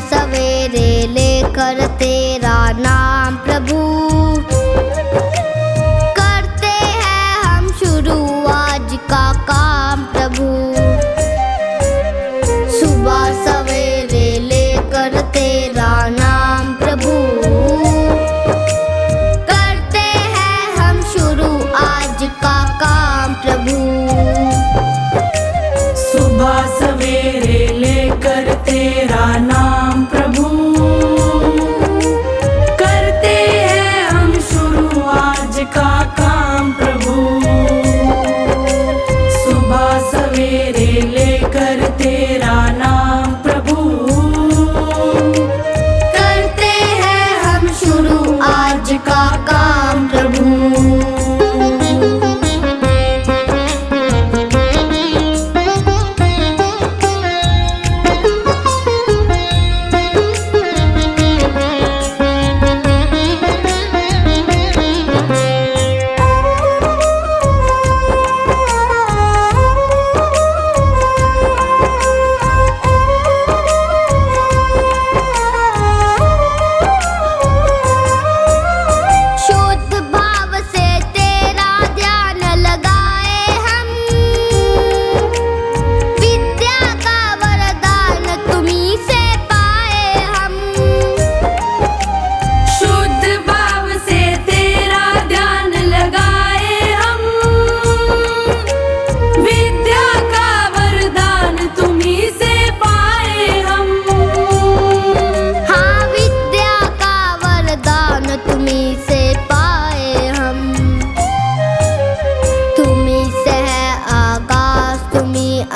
सवेरे लेकर तेरा नाम प्रभु, करते हैं हम शुरू आज का काम प्रभु। सुबह सवेरे लेकर तेरा नाम प्रभु, करते हैं हम शुरू आज का काम प्रभु। सुबह सवेरे लेकर तेरा नाम प्रभु, करते हैं हम शुरू आज का काम प्रभु। सुबह सवेरे लेकर तेरा नाम प्रभु, करते हैं हम शुरू आज का काम प्रभु।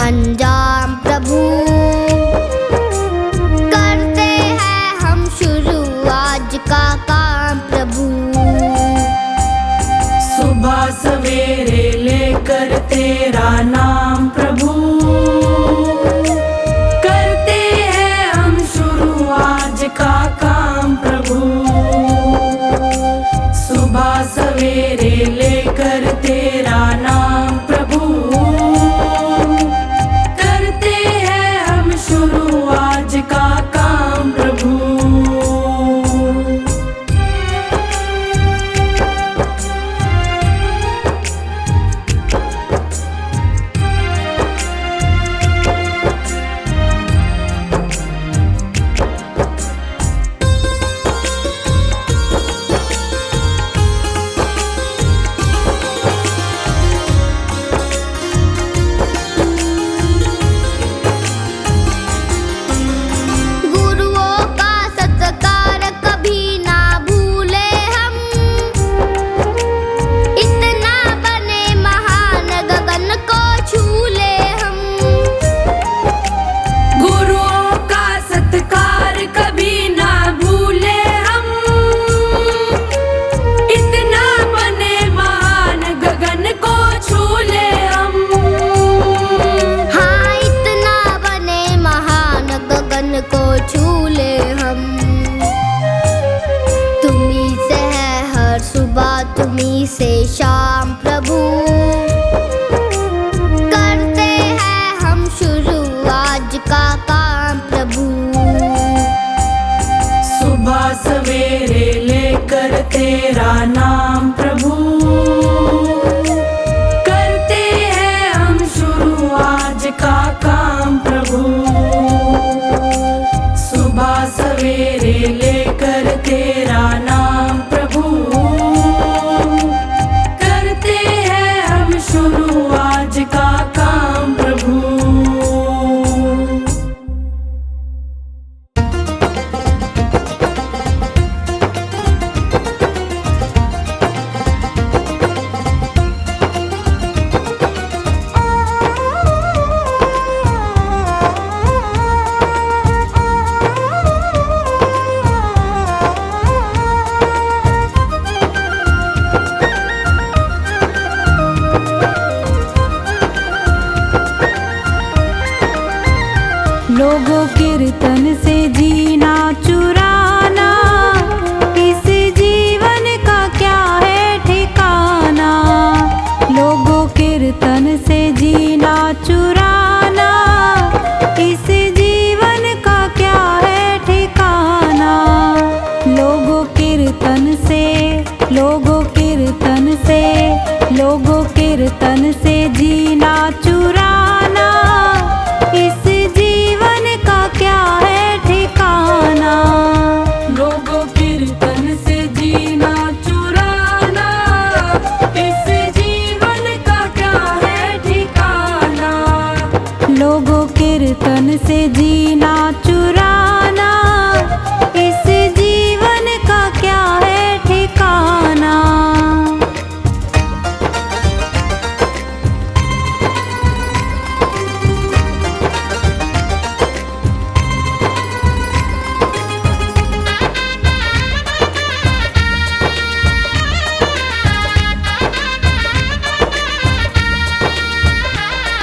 अंजाम प्रभु, करते हैं हम शुरू आज का काम प्रभु। सुबह सवेरे लेकर तेरा नाम प्रभु, करते हैं हम शुरू आज का काम प्रभु। सुबह सवेरे लेकर तेरा नाम प्रभु, आज का काम प्रभु। को छूले हम, तुम्ही से है हर सुबह तुम्ही से शाम प्रभु, करते हैं हम शुरू आज का काम प्रभु। सुबह सवेरे लेकर तेरा नाम प्रभु, करते हैं हम शुरू आज का काम प्रभु। सुबह सवेरे लेकर तेरा नाम प्रभु, करते हैं हम शुरू आज का काम प्रभु। लोगों कीर्तन से जीना चुराना, इस जीवन का क्या है ठिकाना। लोगों कीर्तन से जीना चुराना, इस जीवन का क्या है ठिकाना। जीना चुराना, इस जीवन का क्या है ठिकाना।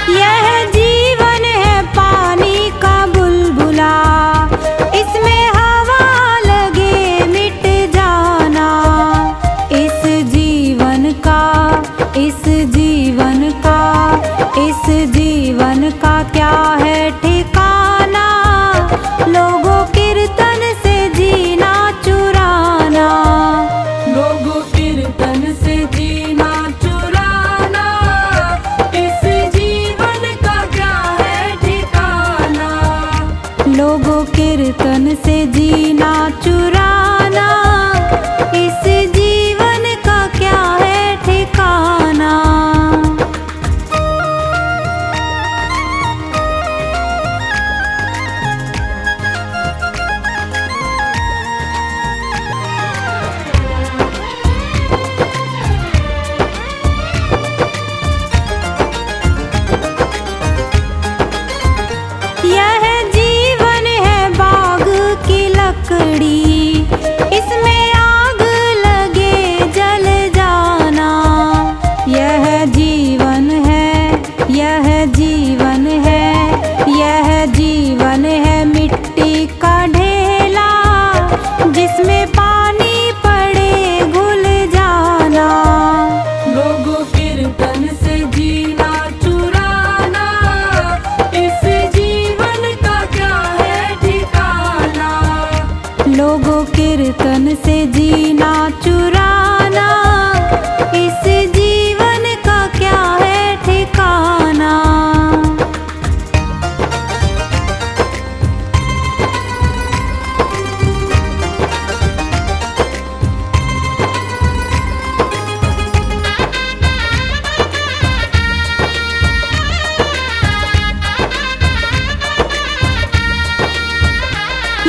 यह जीवन है पानी का बुलबुला, इसमें हवा लगे मिट जाना। इस जीवन का, इस जीवन का, इस जीवन का क्या है ठिकाना। लोगों कीर्तन से जीना चुराना, लोगों कीर्तन से जीना चुराना, इस जीवन का क्या है ठिकाना। लोगों कीर्तन से जीना चुराना, इस जीवन का क्या है ठिकाना। यह जीवन है बाग की लकड़ी, इसमें आग लगे जल जाना। यह जीवन है, यह जीवन है, यह जीवन है मिट्टी का ढेला, जिसमें पानी पड़े घुल जाना। लोगों कीर्तन से जीना चुराना, इस जीवन का क्या है ठिकाना। लोगों कीर्तन से जीना चुराना, इस जीवन का क्या है ठिकाना।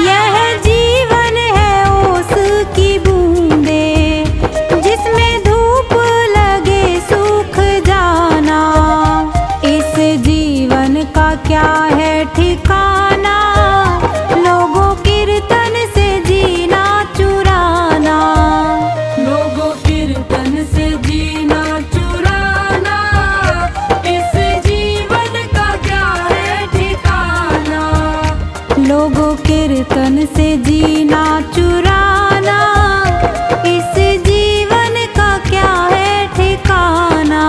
यह जीवन है ओस की बूंदे, जिसमें धूप लगे सूख जाना। इस जीवन का क्या है ठिकाना। लोगों कीर्तन से जीना चुराना, लोगों कीर्तन से जीना चुराना, इस जीवन का क्या है ठिकाना। लोगों कीर्तन से जीना चुराना, इस जीवन का क्या है ठिकाना।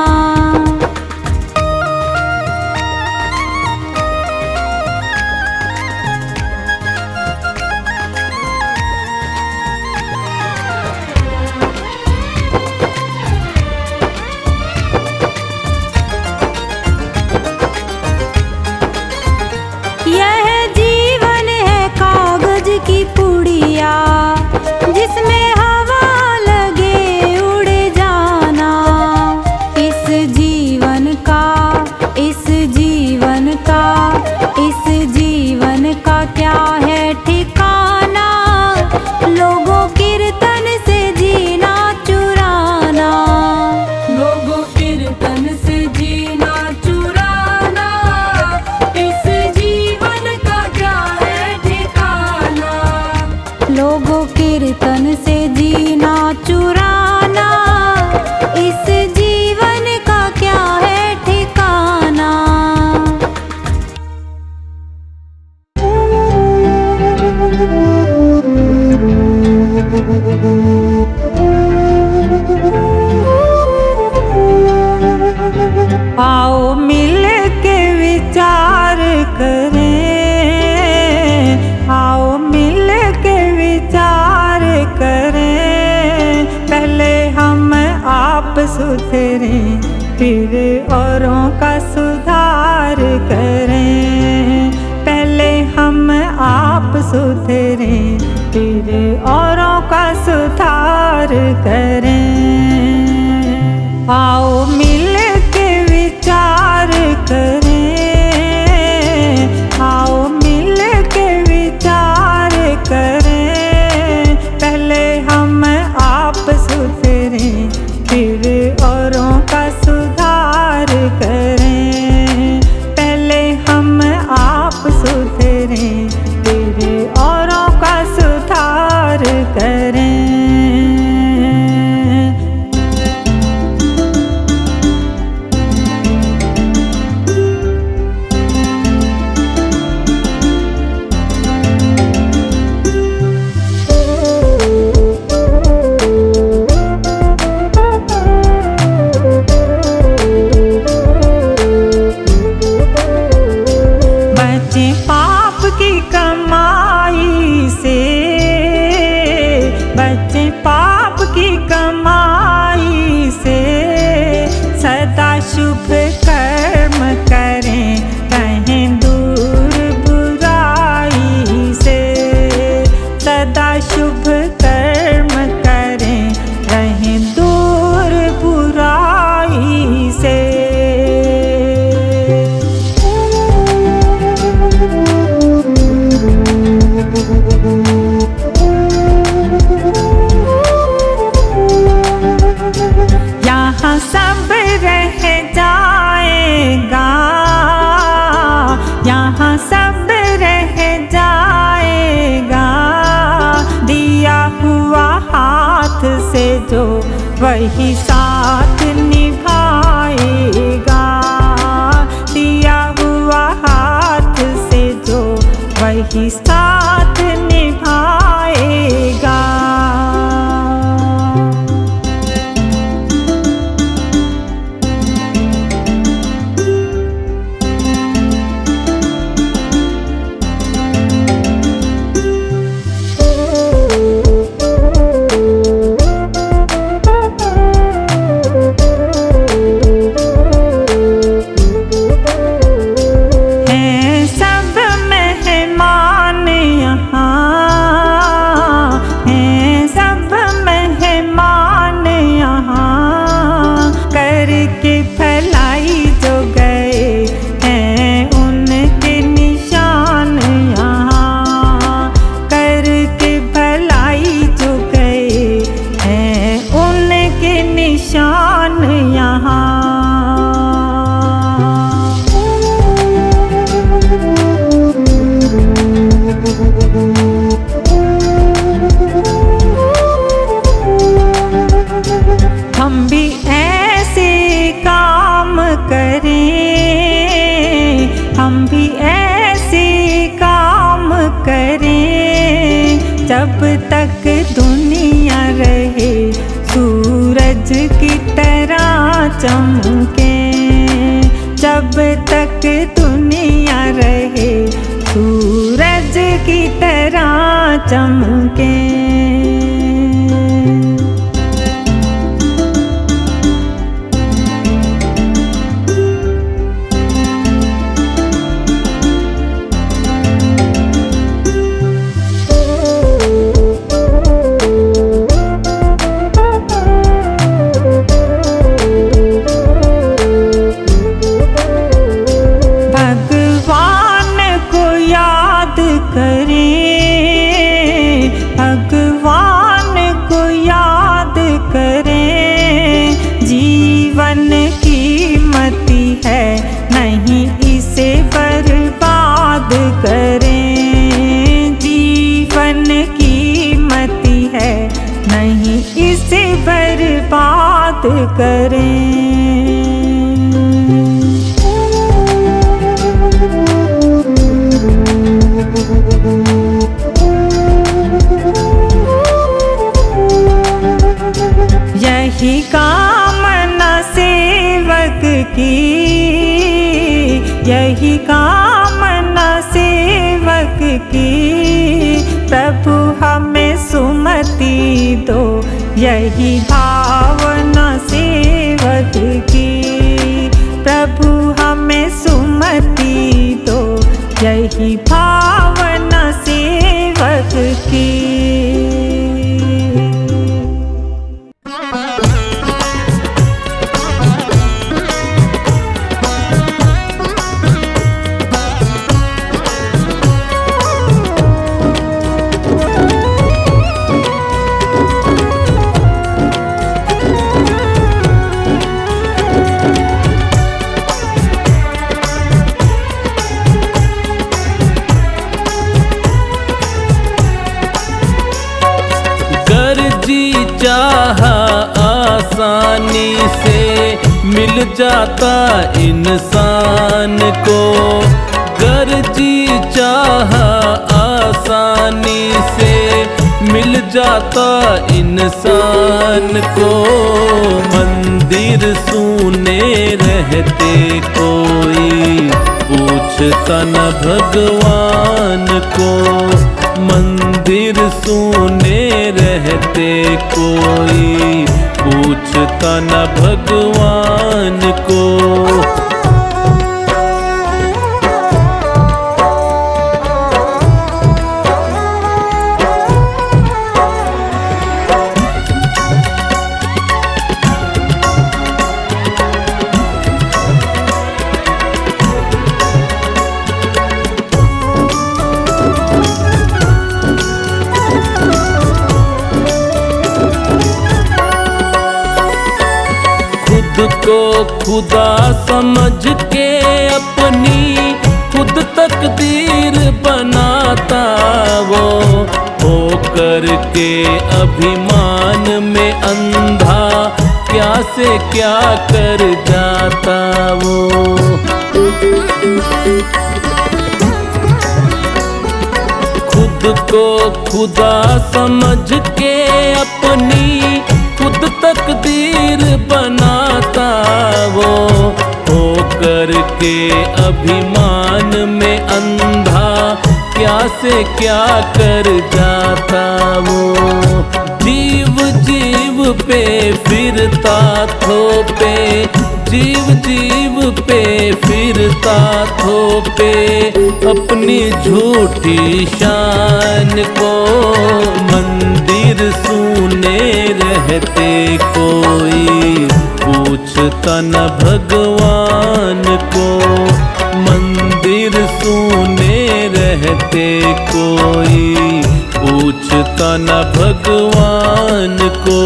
यह जीवन है कागज की पुड़िया, जिसमें हवा लगे उड़ जाना। इस जीवन का, इस जीवन का, इस जीवन का क्या है ठिकाना। लोगों कीर्तन से जीना चुराना, लोगों कीर्तन से जीना चुराना, इस जीवन का क्या है ठिकाना। लोगों कीर्तन से जीना चुराना, इस जीवन का क्या है ठिकाना। आओ मिल के विचार करें, आओ मिल के विचार करें। पहले हम आप सुधरें, फिर औरों का सुधार करें। पहले हम आप सुधरें, फिर औरों का सुधार करें। आओ मिल के विचार करें, आओ मिल जो वही साथ निभाएगा। दिया हुआ हाथ से जो वही साथ निभाएगा। जब तक दुनिया रहे सूरज की तरह चमके। जब तक दुनिया रहे सूरज की तरह चमके। भगवान को याद करें, जीवन कीमती है नहीं इसे बर्बाद करें। जीवन कीमती है नहीं इसे बर्बाद करें। यही कामना सेवक की, यही कामना सेवक की। प्रभु हमें सुमति दो, यही भावना सेवक की। प्रभु हमें सुमति दो, यही भावना सेवक की। चाहा आसानी से मिल जाता इंसान को। गर जी चाहा आसानी से मिल जाता इंसान को। मंदिर सूने रहते कोई पूछता न भगवान को। मंदिर सूने रहते कोई पूछता न भगवान को। को खुदा समझ के अपनी खुद तकदीर बनाता वो। करके अभिमान में अंधा क्या से क्या कर जाता वो। खुद को खुदा समझ के अपनी खुद तकदीर बनाता वो। हो करके अभिमान में अंधा क्या से क्या कर जाता वो। जीव जीव पे फिरता थोपे, जीव जीव पे फिरता थोपे अपनी झूठी शान को। मंदिर सूने रहते कोई पूछता न भगवान को। मंदिर सूने रहते कोई पूछता न भगवान को।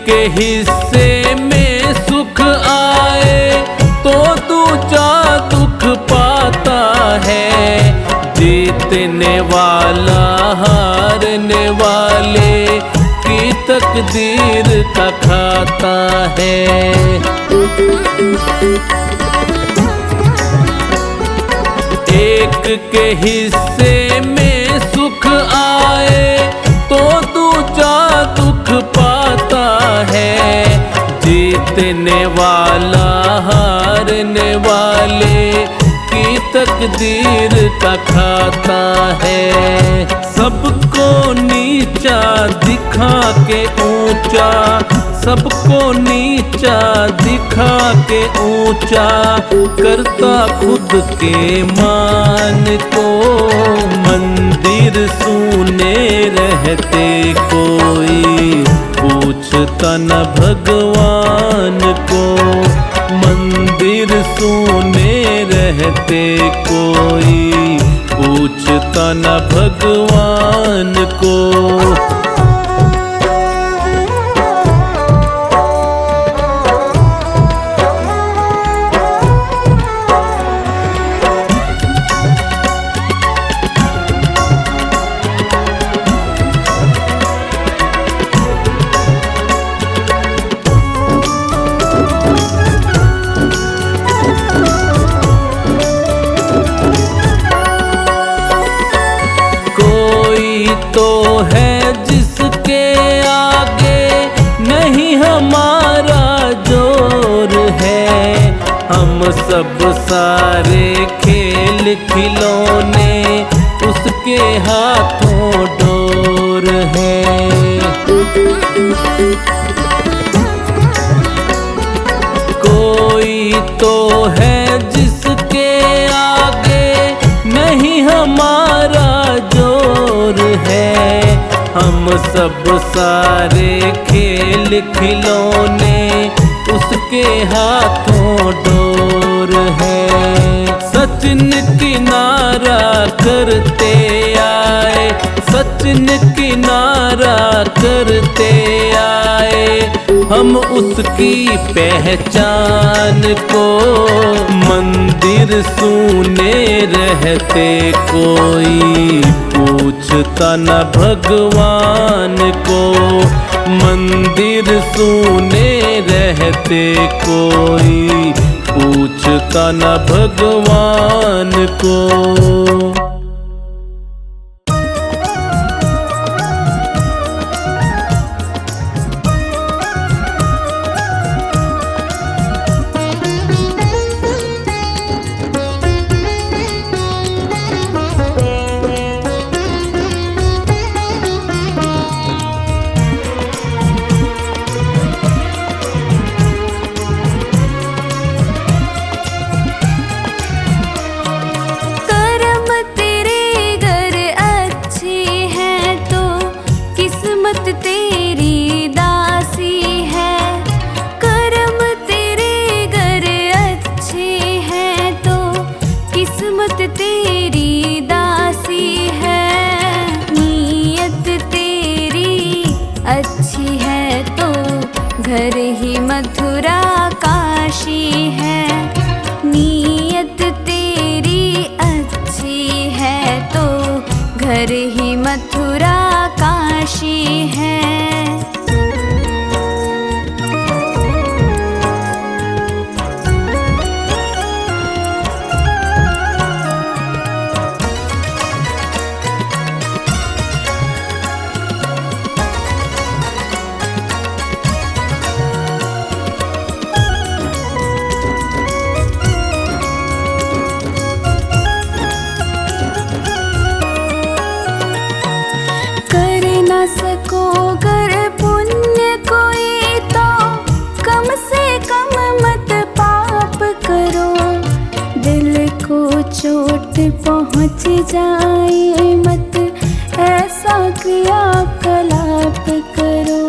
के हिस्से में सुख आए तो दूजा दुख पाता है। जीतने वाला हारने वाले की तकदीर का खाता है। एक के हिस्से में सुख आए तो दूजा दुख पाता है। जीतने वाला हारने वाले की तकदीर का खाता है। सबको नीचा दिखा के ऊंचा, सबको नीचा दिखा के ऊंचा करता खुद के मान को। मंदिर सूने रहते कोई पूछता न भगवान को। मंदिर सूने रहते कोई पूछता न भगवान को। तो है जिसके आगे नहीं हमारा जोर है। हम सब सारे खेल खिलौने उसके हाथों डोर है। कोई तो है जिसके आगे नहीं हमारा जोर है। हम सब सारे खेल खिलौने उसके हाथों डोर है। सचिन किनारा करते आए, सचिन किनारा करते आए हम उसकी पहचान को। मंदिर सूने रहते कोई पूछता न भगवान को। मंदिर सूने रहते कोई पूछता न भगवान को। करम ते मथुरा काशी है। सको कर पुण्य कोई तो कम से कम मत पाप करो। दिल को चोट पहुँच जाए मत ऐसा क्रियाकलाप करो।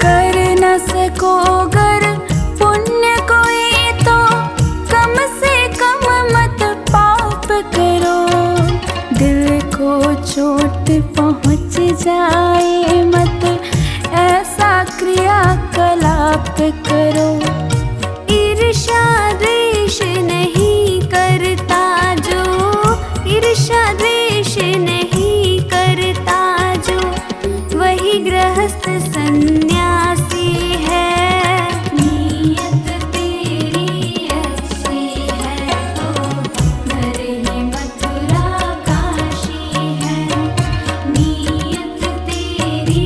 कर न सको गर पुण्य कोई तो कम से कम मत पाप करो। दिल को चोट पहुँच जाए मत ऐसा क्रियाकलाप करो। ईर्ष्या द्वेष नहीं करता जो, ईर्ष्या द्वेष नहीं करता जो, वही गृहस्थ सन्यासी है। नीयत तेरी अच्छी है तो घर ही मथुरा काशी है। नीयत तेरी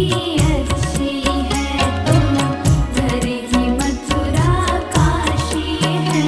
अच्छी है तो घर ही मथुरा काशी है।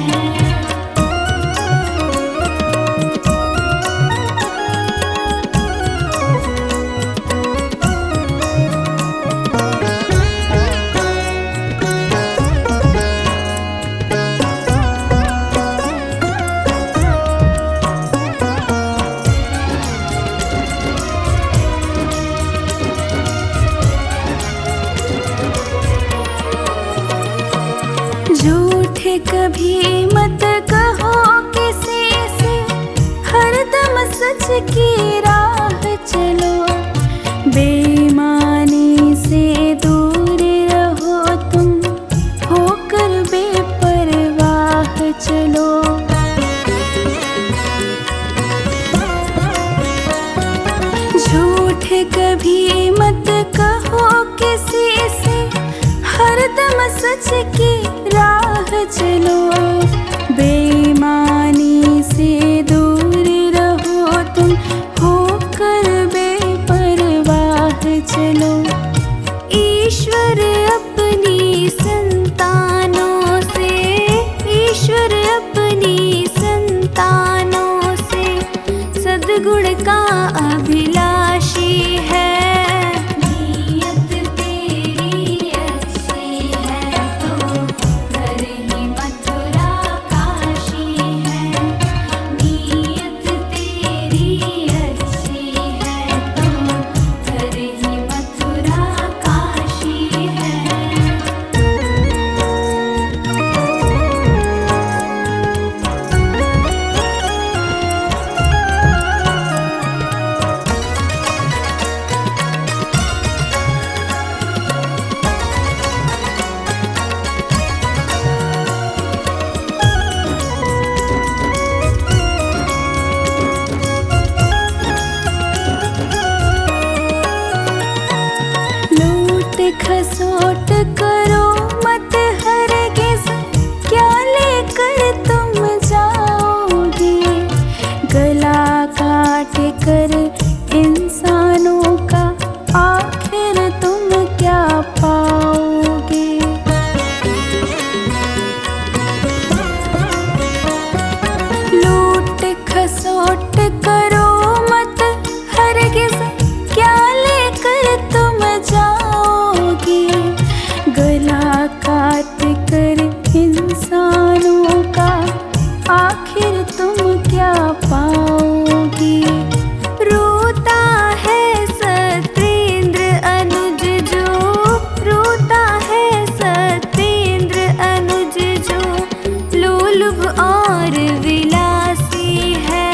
झूठ कभी मत कहो किसी से, हरदम सच की राह चलो। बेईमानी से दूर रहो तुम, होकर बेपरवाह चलो। झूठ कभी मत कहो किसी से, हरदम सच की राह चलो। बेईमानी से दूर रहो तुम, होकर बेपरवाह चलो। ईश्वर अपनी संतानों से, ईश्वर अपनी संतानों से सद्गुण का अभिलाषी है। नीयत तेरी अच्छी है तो घर ही मथुरा काशी है। नीयत तेरी अच्छी है तो घर ही मथुरा काशी है। लूट खसोट करो मत हरगिज़, क्या लेकर तुम जाओगे। गला काट कर इंसानों का आखिर तुम क्या पाओगे। लूट खसोट करो मत हरगिज़, क्या लेकर तुम जाओगे। गला काट कर इंसानों का आखिर तुम क्या पाओगे। रोता है सत्येंद्र अनुज जो, रोता है सत्येंद्र अनुज जो, लोलुभ और विलासी है।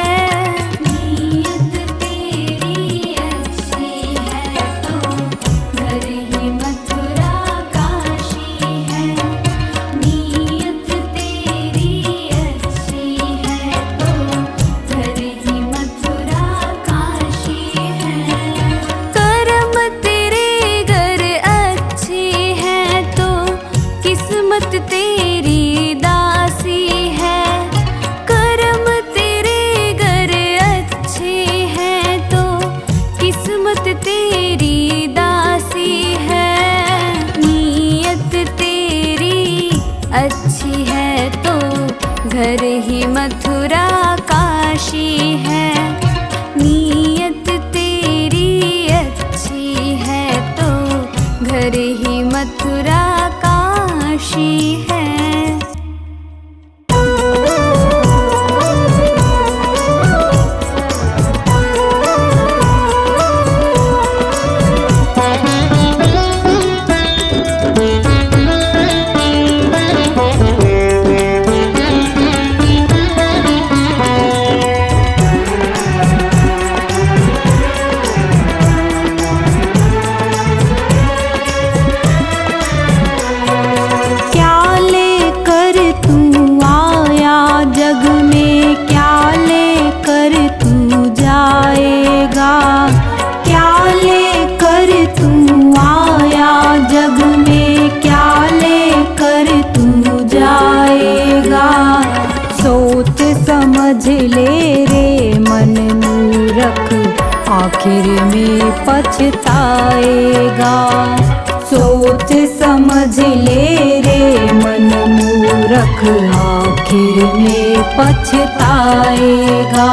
मथुरा काशी है। नीयत तेरी अच्छी है तो घर ही मथुरा काशी है। समझ ले रे मन मूरख आखिर में पछताएगा। सोच समझ ले रे मन मूरख आखिर में पछताएगा।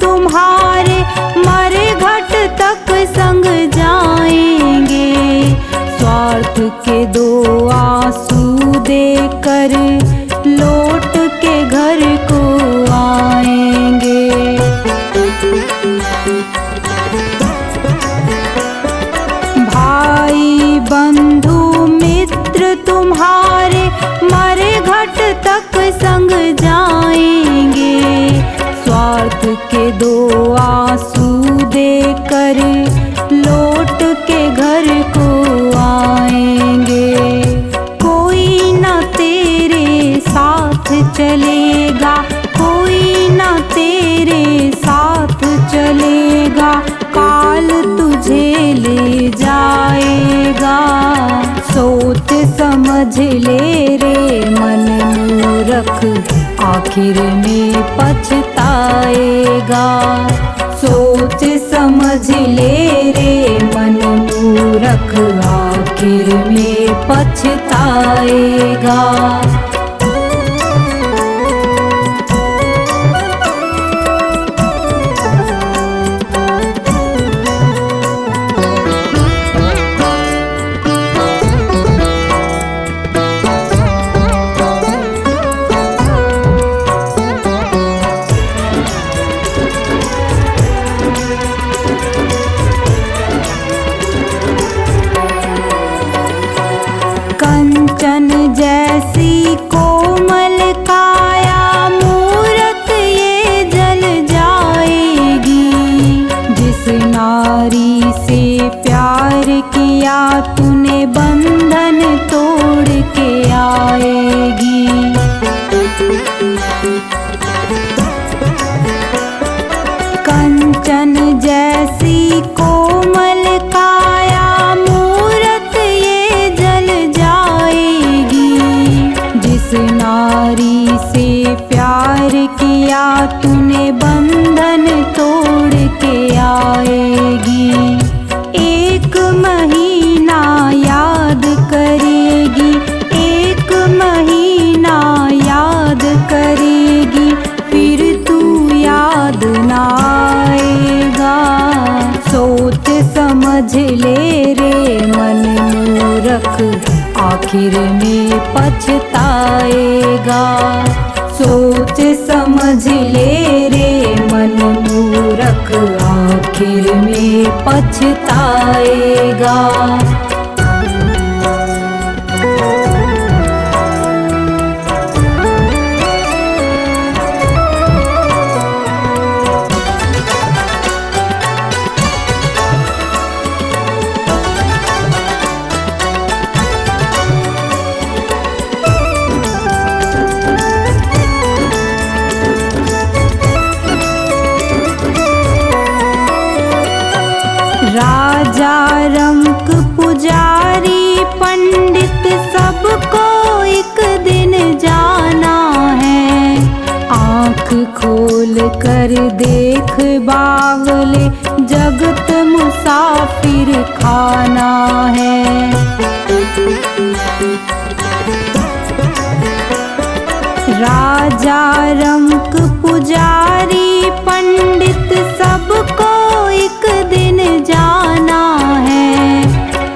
तुम्हारे मरे घट तक संग जाएंगे। स्वार्थ के दो आंसू देकर लौट के घर को आएंगे। भाई बंधु मित्र तुम्हारे मरे घट तक संग जाएंगे। स्वार्थ के दो आंसू देकर लौट के घर को आएंगे। कोई ना तेरे साथ चलेगा, कोई ना तेरे साथ चलेगा। काल तुझे ले जाएगा। सोच समझ ले रे मन मूरख आखिर में पछताएगा। सोच समझ ले रे मन मूरख आखिर में पछताएगा। कंचन जैसी कोमल काया मूरत ये जल जाएगी। जिस नारी से प्यार किया तूने बंधन तोड़ के आएगी। कंचन जैसी कोमल काया मूरत ये जल जाएगी। जिस नारी से प्यार किया तूने बंधन तोड़ के आएगी। एक महीना याद करेगी, एक महीना याद करेगी, फिर तू याद ना आएगा। सोच समझ ले रे मन मूरख आखिर में पछताएगा। सोच समझ ले रे मन मूरख आखिर में पछताएगा। खोल कर देख बावले, जगत मुसाफिर खाना है। राजा रंक पुजारी पंडित सबको एक दिन जाना है।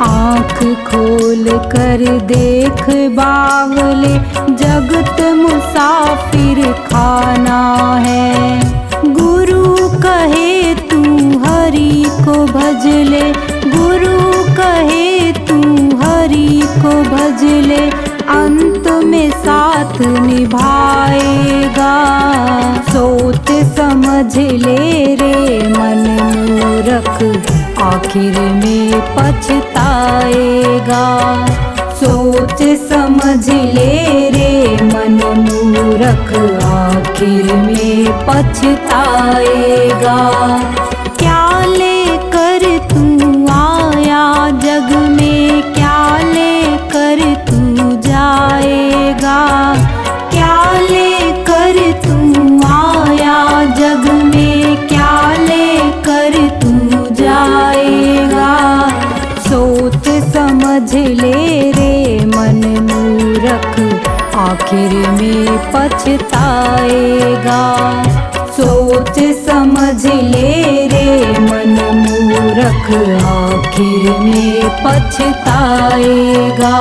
आँख खोल कर देख बावले, जगत मुसाफिर खाना है। गुरु कहे तू हरि को भज ले, गुरु कहे तू हरि को भज ले, अंत में साथ निभाएगा। सोच समझ ले रे मन मूरख, आखिर में पछताएगा। सोच समझ ले रे मन मूरख, आखिर में पछताएगा। क्या लेकर तू आया जग में, क्या लेकर तू जाएगा। क्या लेकर तू आया जग में, क्या लेकर तू जाएगा। सोच समझ ले रे मन मूरख, आखिर में पछताएगा। सोच समझ ले रे मन मूरख, आखिर में पछताएगा।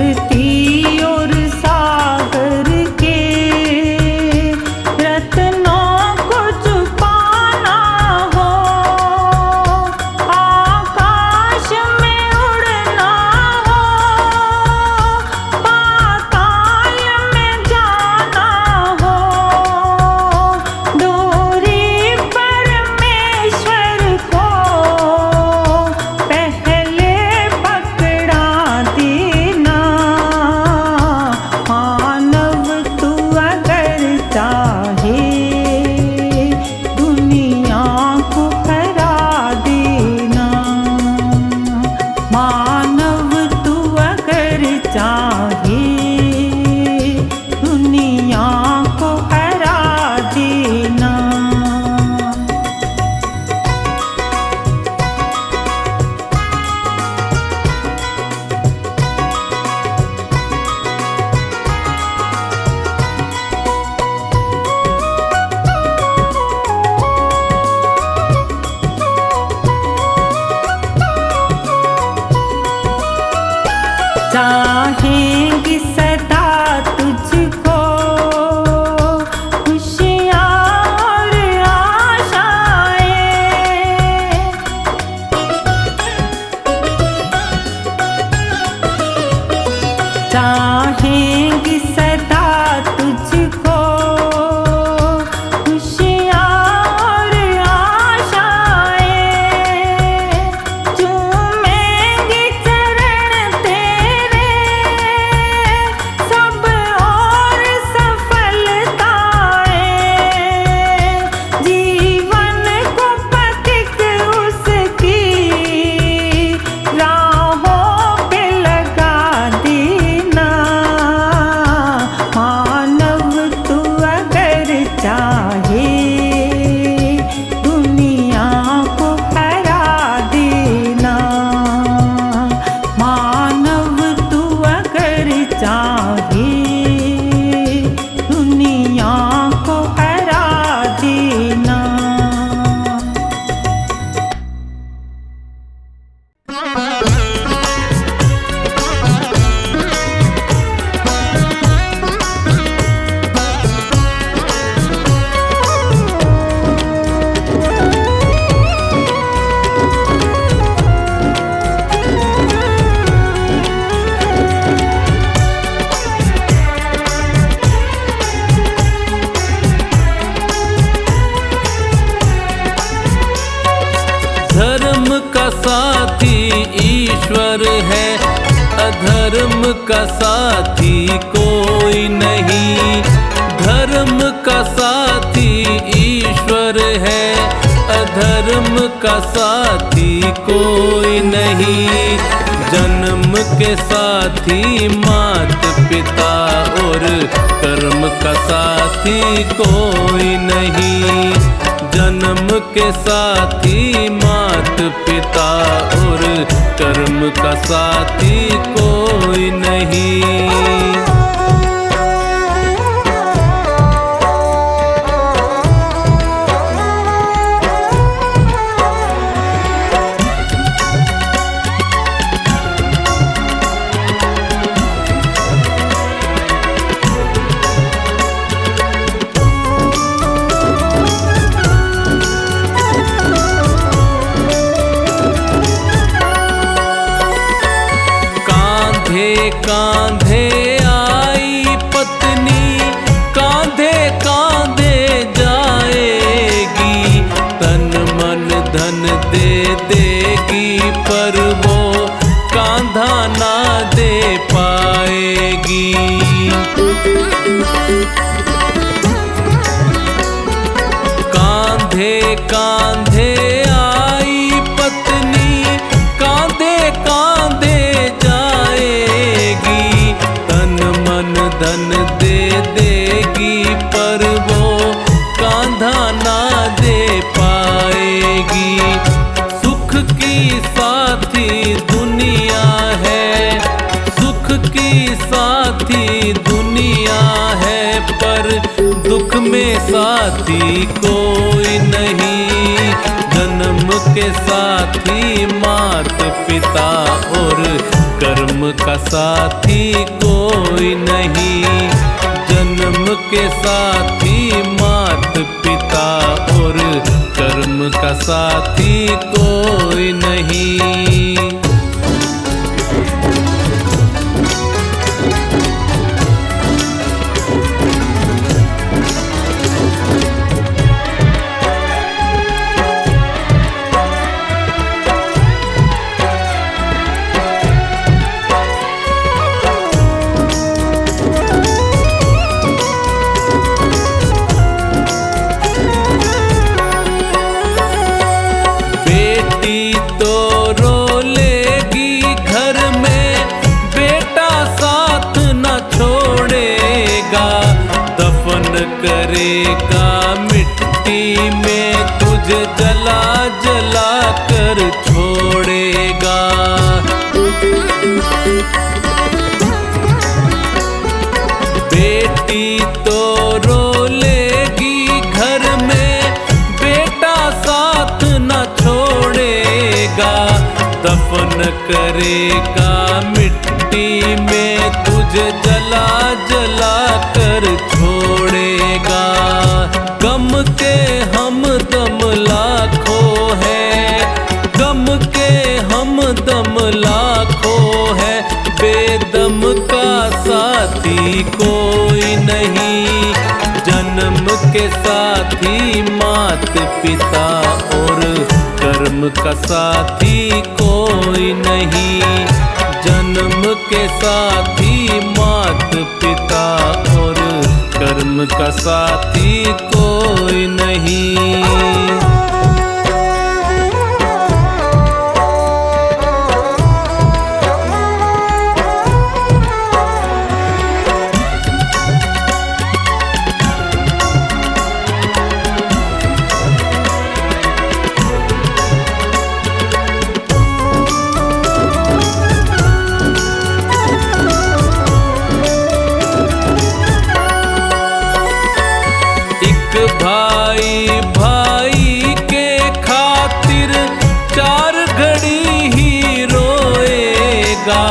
धरती और सागर के रत्नों को छुपाना हो, आकाश में उड़ना हो, पाताल में जाना हो, डोरी परमेश्वर को पहले पकड़ा देना। मानव तू अगर चाहे दुनिया को हरा देना, मानव तू अगर चाहे दुनिया को हरा देना। चाहेंगी सदा तुझको खुशियाँ और आशाएं, चाहेंगी सदा तुझको खुशियाँ और आशाएं, चूमेंगी चरण तेरे सब और सफलताएं, जीवन को पथिक उसकी राहों पे लगा देना। मानव तू अगर चाहे दुनिया को हरा देना, मानव तू अगर चाहे दुनिया को हरा देना। धर्म का साथी ईश्वर है, अधर्म का साथी कोई नहीं। धर्म का साथी ईश्वर है, अधर्म का साथी कोई नहीं। जन्म के साथी मात पिता और कर्म का साथी कोई नहीं। जन्म के साथी मात पिता और कर्म का साथी कोई नहीं। कांधे आई पत्नी, कांधे कांधे जाएगी। तन मन धन दे देगी, पर वो कांधा ना दे पाएगी। कांधे कांधे आई पत्नी, कांधे कांधे जाएगी। तन मन धन दे देगी, पर वो कांधा ना दे पाएगी। सुख की साथी दुनिया है, सुख की साथी दुनिया है, पर दुख में साथी कोई नहीं। जन्म के साथी मात पिता और कर्म का साथी कोई नहीं। जन्म के साथी मात पिता और कर्म का साथी कोई नहीं। करेगा मिट्टी में तुझे जला जला कर छोड़ेगा। बेटी तो रो लेगी घर में, बेटा साथ न छोड़ेगा। दफन करेगा मिट्टी में तुझे जला जला कर छोड़ेगा। गम के हम दम लाखों है, गम के हम दम लाखों है। बेदम का साथी कोई नहीं। जन्म के साथी मात पिता और कर्म का साथी कोई नहीं। जन्म के साथी मात पिता और कर्म का साथी कोई नहीं। भाई भाई के खातिर 4 घड़ी ही रोएगा।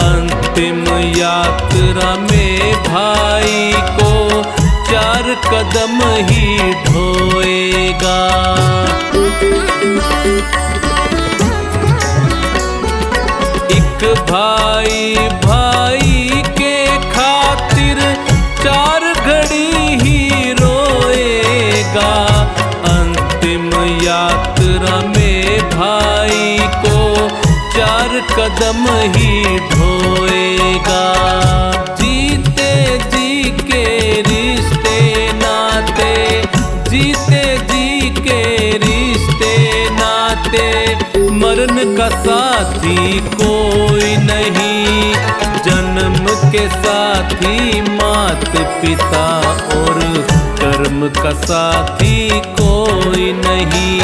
अंतिम यात्रा में भाई को 4 कदम ही ढोएगा। एक भाई भाई के खातिर 4 घड़ी ही अंतिम यात्रा में भाई को 4 कदम ही ढोएगा। जीते जी के रिश्ते नाते, जीते जी के रिश्ते नाते। मरण का साथी कोई नहीं। जन्म के साथी मात पिता और कर्म का साथी कोई नहीं।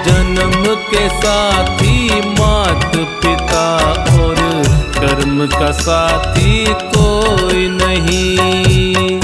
जन्म के साथी मात पिता और कर्म का साथी कोई नहीं।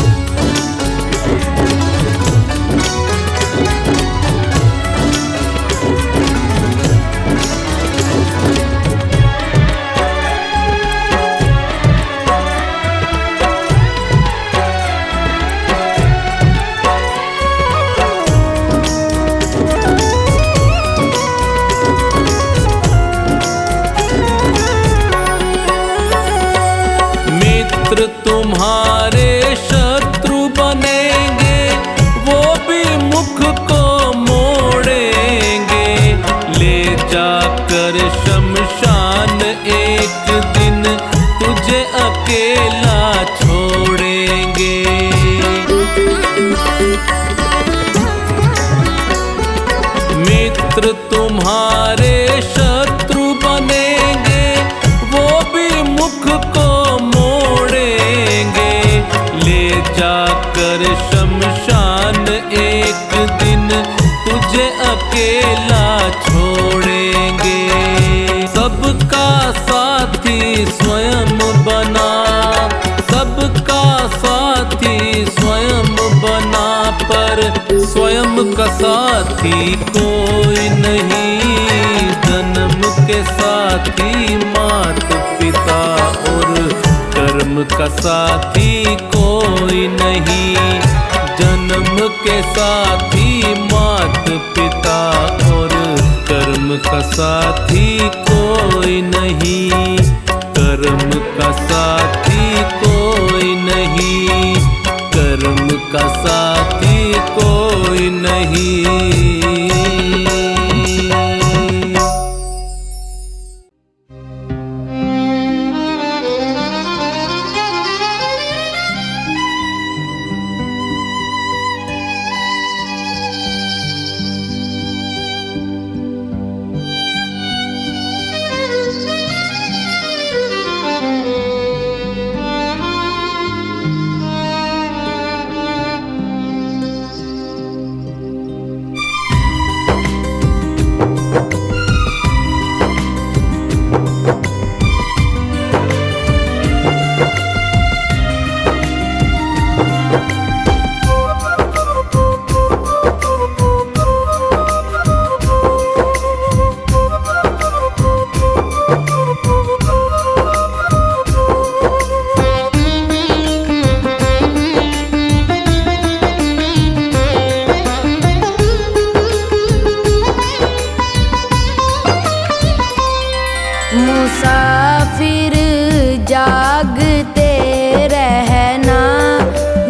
मित्र तुम्हारे शत्रु बनेंगे, वो भी मुख को मोड़ेंगे। ले जाकर शमशान एक दिन तुझे अकेला छोड़ेंगे। मित्र तुम्हारे शत्रु बनेंगे, वो भी मुख को मोड़ेंगे। ले जाकर शमशान एक दिन तुझे अकेला छोड़ेंगे। सबका साथी स्वयं बना, सबका साथी स्वयं बना, पर स्वयं का साथी कोई नहीं। जन्म के साथी मात पिता का साथी कोई नहीं। जन्म के साथी मात पिता और कर्म का साथी कोई नहीं। कर्म का साथी कोई नहीं। कर्म का साथी कोई नहीं। मुसाफिर जागते रहना,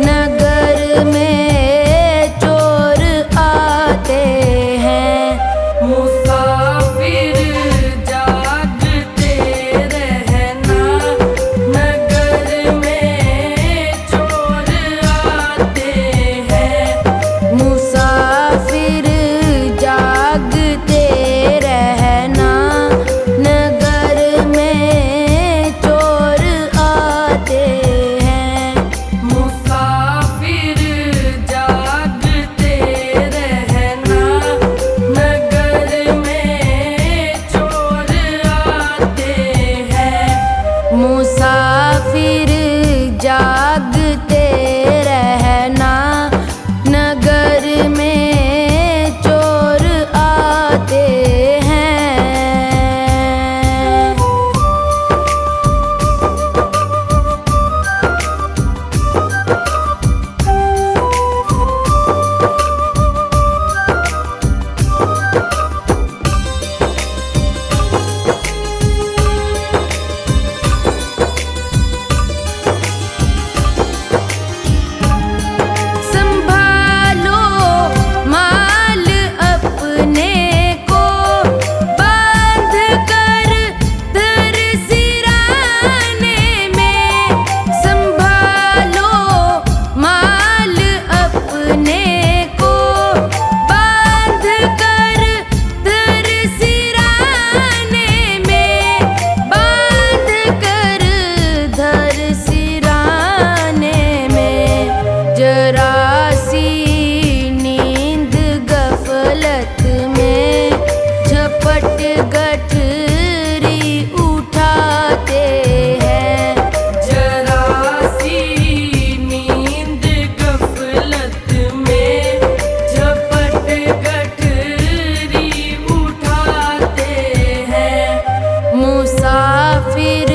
नगर में चोर आते हैं। मुसाफिर जागते रहना, नगर में चोर आते हैं। मुसाफिर जागते रहना, मुसाफिर जागते रहना, नगर में चोर आते हैं। मुसाफिर